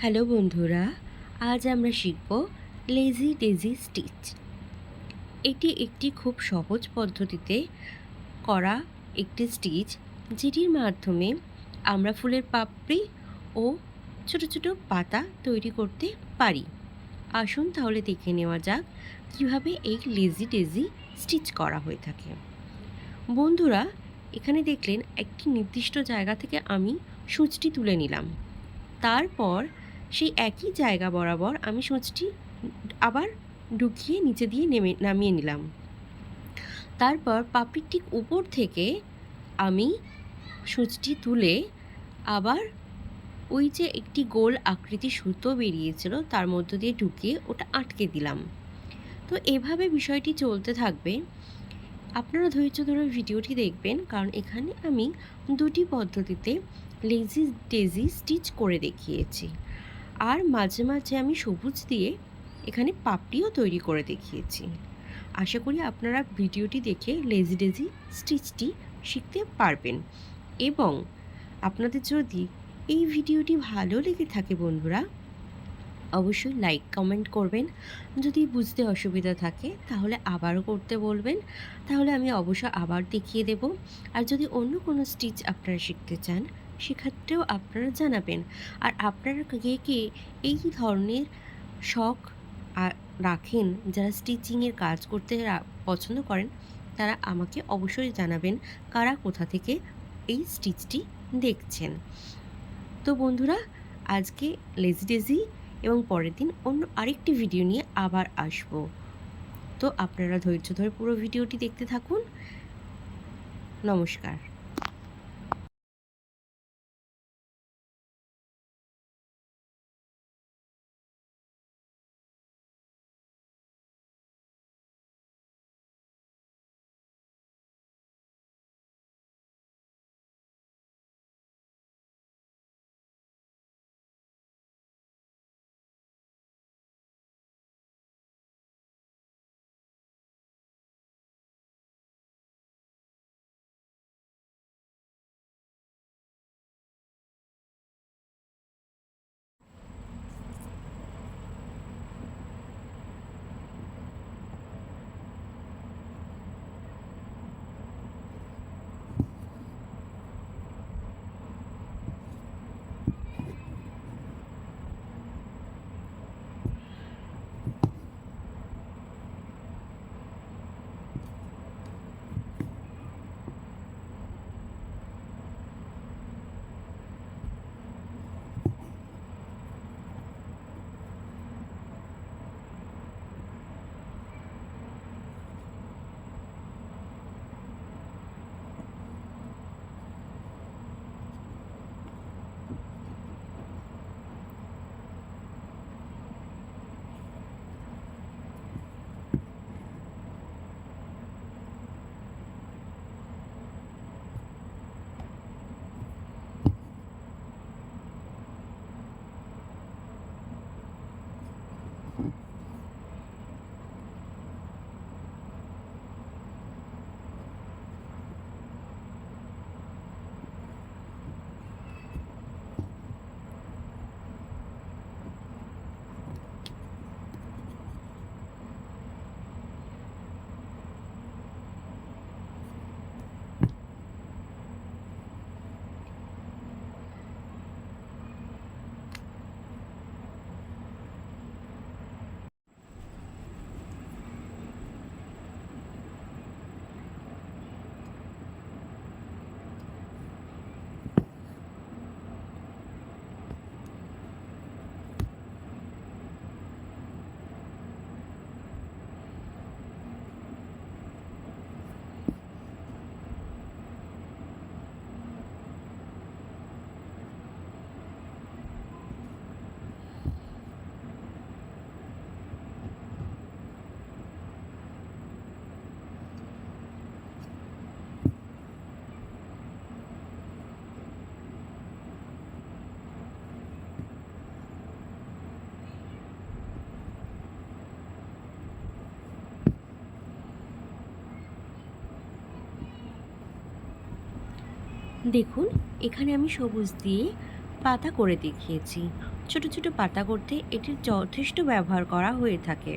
Hello বন্ধুরা, আজ আমরা শিখব লেজি ডেজি স্টিচ। এটি একটি খুব সহজ পদ্ধতিতে করা একটি স্টিচ, যেটির মাধ্যমে আমরা ফুলের পাপড়ি ও ছোট ছোট পাতা তৈরি করতে পারি। আসুন তাহলে দেখে নেওয়া যাক কিভাবে এই লেজি ডেজি স্টিচ করা হয়ে থাকে। বন্ধুরা, এখানে দেখলেন একটি নির্দিষ্ট জায়গা থেকে আমি সূচটি তুলে নিলাম। তারপর সেই একই জায়গা বরাবর আমি সূচটি আবার ঢুকিয়ে নিচে দিয়ে নামিয়ে নিলাম। তারপর পাপড়ির ঠিক উপর থেকে আমি সূচটি তুলে আবার ওই যে একটি গোল আকৃতি সুতো বেরিয়েছিল তার মধ্য দিয়ে ঢুকিয়ে ওটা আটকে দিলাম। তো এভাবে বিষয়টি চলতে থাকবে। আপনারা ধৈর্য ধরে ভিডিওটি দেখবেন, কারণ এখানে আমি দুটি পদ্ধতিতে লেজি ডেজি স্টিচ করে দেখিয়েছি। আর মাঝে মাঝে আমি সবুজ দিয়ে এখানে পাপড়িও তৈরি করে দেখিয়েছি। আশা করি আপনারা ভিডিওটি দেখে লেজি ডেজি স্টিচটি শিখতে পারবেন। এবং আপনাদের যদি এই ভিডিওটি ভালো লেগে থাকে বন্ধুরা, অবশ্যই লাইক কমেন্ট করবেন। যদি বুঝতে অসুবিধা থাকে তাহলে আবারও করতে বলবেন, তাহলে আমি অবশ্যই আবার দেখিয়ে দেব। আর যদি অন্য কোনো স্টিচ আপনারা শিখতে চান সেক্ষেত্রেও আপনারা জানাবেন। আর আপনারা কে কে এই ধরনের শখ রাখেন, যারা স্টিচিংয়ের কাজ করতে পছন্দ করেন, তারা আমাকে অবশ্যই জানাবেন কারা কোথা থেকে এই স্টিচটি দেখছেন। তো বন্ধুরা, আজকে লেজি ডেজি এবং পরের দিন অন্য আরেকটি ভিডিও নিয়ে আবার আসব। তো আপনারা ধৈর্য ধরে পুরো ভিডিওটি দেখতে থাকুন। নমস্কার। দেখুন, এখানে আমি সবুজ দিয়ে পাতা করে দেখিয়েছি। ছোট ছোট পাতা করতে এটির যথেষ্ট ব্যবহার করা হয়ে থাকে।